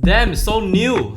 Damn, so new!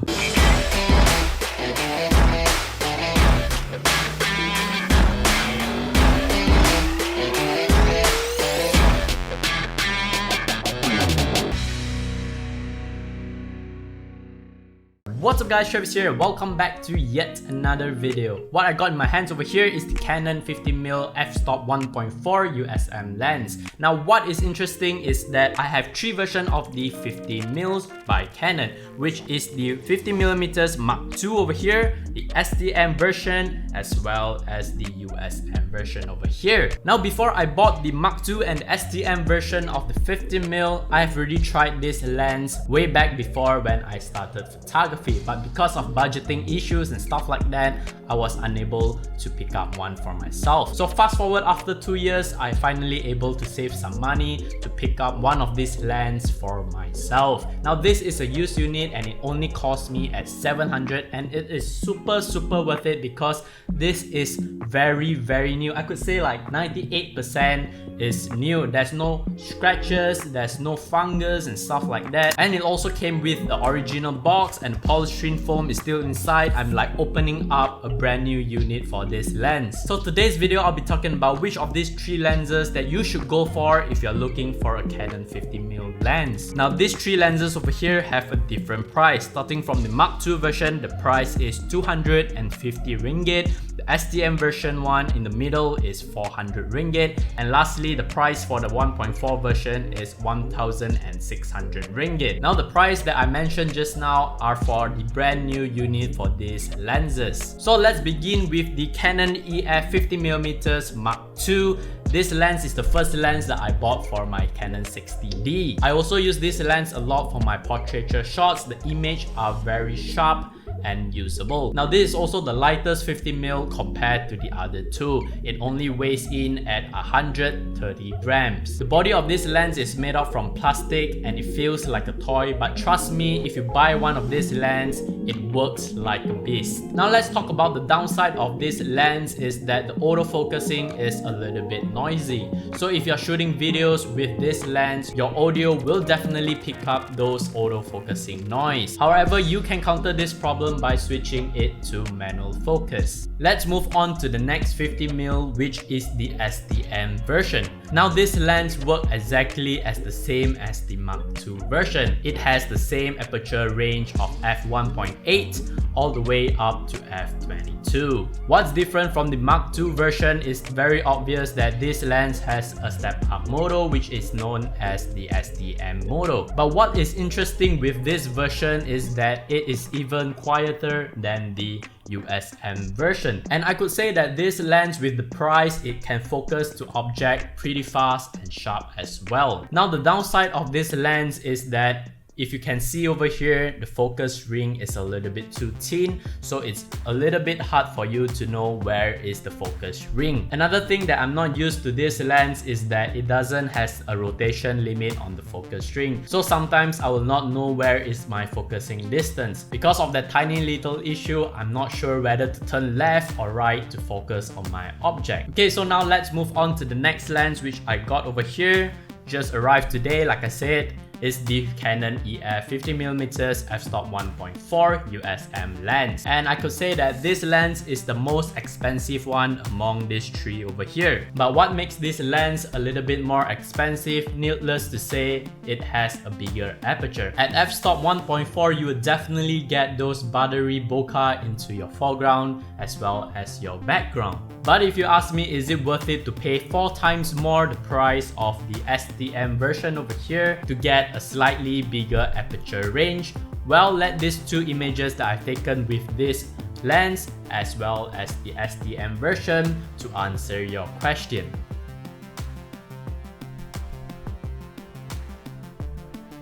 What's up guys, Travis here. Welcome back to yet another video. What I got in my hands over here is the Canon 50mm f-stop 1.4 USM lens. Now what is interesting is that I have three versions of the 50mm by Canon, which is the 50mm Mach 2 over here, the STM version, as well as the USM version over here. Now before I bought the Mach 2 and the STM version of the 50mm, I've already tried this lens way back before when I started photography. But because of budgeting issues and stuff like that, I was unable to pick up one for myself. So fast forward after 2 years, I finally able to save some money to pick up one of these lenses for myself. Now this is a used unit and it only cost me at 700, and it is super worth it because this is very new. I could say like 98% is new. There's no scratches, there's no fungus and stuff like that, and it also came with the original box and polystyrene foam is still inside. I'm like opening up a brand new unit for this lens. So today's video I'll be talking about which of these three lenses that you should go for if you're looking for a Canon 50mm lens. Now these three lenses over here have a different price. Starting from the Mach 2 version, the price is 250 ringgit. The STM version one in the middle is 400 ringgit, and lastly the price for the 1.4 version is 1600 ringgit. Now the price that I mentioned just now are for the brand new unit for these lenses. So let's begin with the Canon EF 50mm Mach 2. This lens is the first lens that I bought for my Canon 60D. I also use this lens a lot for my portraiture shots. The images are very sharp and usable. Now this is also the lightest 50mm compared to the other two. It only weighs in at 130 grams. The body of this lens is made up from plastic and it feels like a toy, but trust me, if you buy one of this lens, it works like a beast. Now let's talk about the downside of this lens is that the autofocusing is a little bit noisy. So if you're shooting videos with this lens, your audio will definitely pick up those autofocusing noise. However, you can counter this problem by switching it to manual focus. Let's move on to the next 50mm, which is the STM version. Now this lens works exactly as the same as the Mach 2 version. It has the same aperture range of f1.8 all the way up to f22. What's different from the Mach 2 version is very obvious that this lens has a step-up mode, which is known as the STM mode. But what is interesting with this version is that it is even quieter than the USM version. And I could say that this lens, with the price, it can focus to object pretty fast and sharp as well. Now the downside of this lens is that if you can see over here, the focus ring is a little bit too thin, so it's a little bit hard for you to know where is the focus ring. Another thing that I'm not used to this lens is that it doesn't have a rotation limit on the focus ring. So sometimes I will not know where is my focusing distance. Because of that tiny little issue, I'm not sure whether to turn left or right to focus on my object. Okay, so now let's move on to the next lens which I got over here. Just arrived today, like I said. Is the Canon EF 50mm f-stop 1.4 USM lens. And I could say that this lens is the most expensive one among these three over here. But what makes this lens a little bit more expensive, needless to say, it has a bigger aperture. At f-stop 1.4, you would definitely get those buttery bokeh into your foreground as well as your background. But if you ask me, is it worth it to pay 4 times more the price of the STM version over here to get a slightly bigger aperture range? Well, let these two images that I've taken with this lens as well as the STM version to answer your question.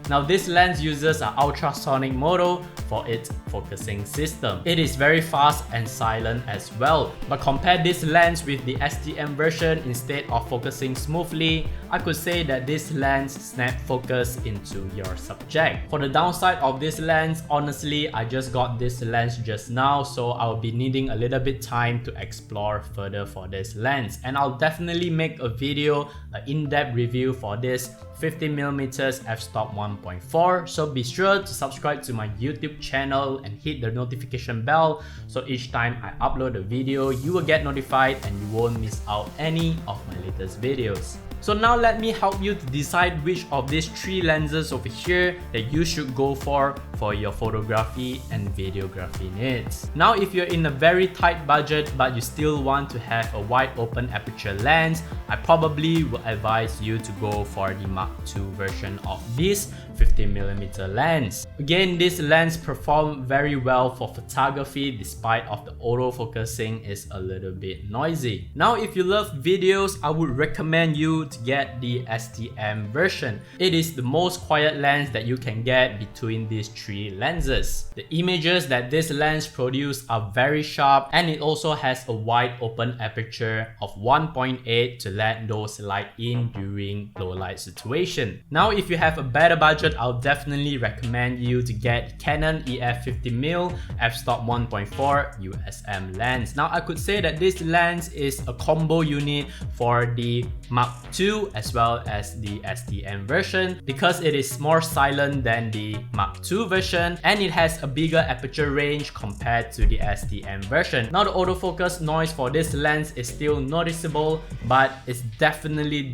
Now this lens uses an ultrasonic mode for its focusing system. It is very fast and silent as well. But compare this lens with the STM version, instead of focusing smoothly, I could say that this lens snap focus into your subject. For the downside of this lens, honestly, I just got this lens just now, so I'll be needing a little bit time to explore further for this lens, and I'll definitely make a video, an in-depth review for this 50mm f-stop 1.4. So be sure to subscribe to my YouTube channel and hit the notification bell, so each time I upload a video you will get notified and you won't miss out any of my latest videos. So now let me help you to decide which of these three lenses over here that you should go for your photography and videography needs. Now if you're in a very tight budget but you still want to have a wide open aperture lens, I probably will advise you to go for the Mach 2 version of this 50mm lens. Again, this lens performs very well for photography despite of the autofocusing is a little bit noisy. Now if you love videos, I would recommend you to get the STM version. It is the most quiet lens that you can get between these three lenses. The images that this lens produces are very sharp, and it also has a wide open aperture of 1.8 to let those light in during low light situation. Now if you have a better budget, I'll definitely recommend you to get Canon EF 50mm f-stop 1.4 USM lens. Now I could say that this lens is a combo unit for the Mach 2 as well as the STM version, because it is more silent than the Mach 2 version and it has a bigger aperture range compared to the STM version. Now the autofocus noise for this lens is still noticeable, but it's definitely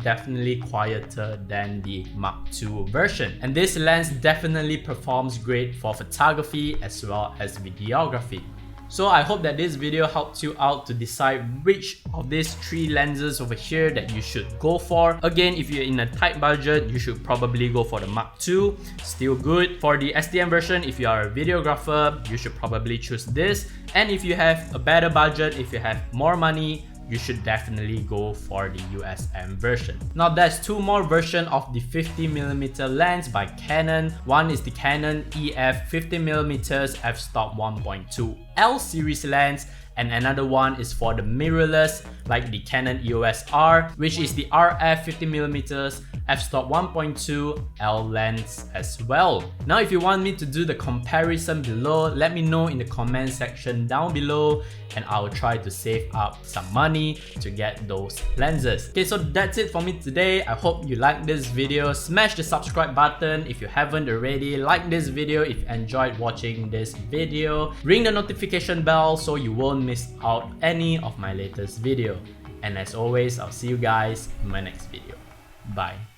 quieter than the Mach 2 version, and this lens definitely performs great for photography as well as videography. So I hope that this video helped you out to decide which of these three lenses over here that you should go for. Again, if you're in a tight budget, you should probably go for the Mach 2, still good. For the STM version, if you are a videographer, you should probably choose this. And if you have a better budget, if you have more money, you should definitely go for the USM version. Now there's two more versions of the 50mm lens by Canon. One is the Canon EF 50mm f-stop 1.2 L series lens, and another one is for the mirrorless like the Canon EOS R, which is the RF 50mm f-stop 1.2 L lens as well. Now if you want me to do the comparison below, let me know in the comment section down below and I'll try to save up some money to get those lenses. Okay, so that's it for me today. I hope you liked this video. Smash the subscribe button if you haven't already. Like this video if you enjoyed watching this video. Ring the notification bell so you won't miss out any of my latest video. And as always, I'll see you guys in my next video. Bye.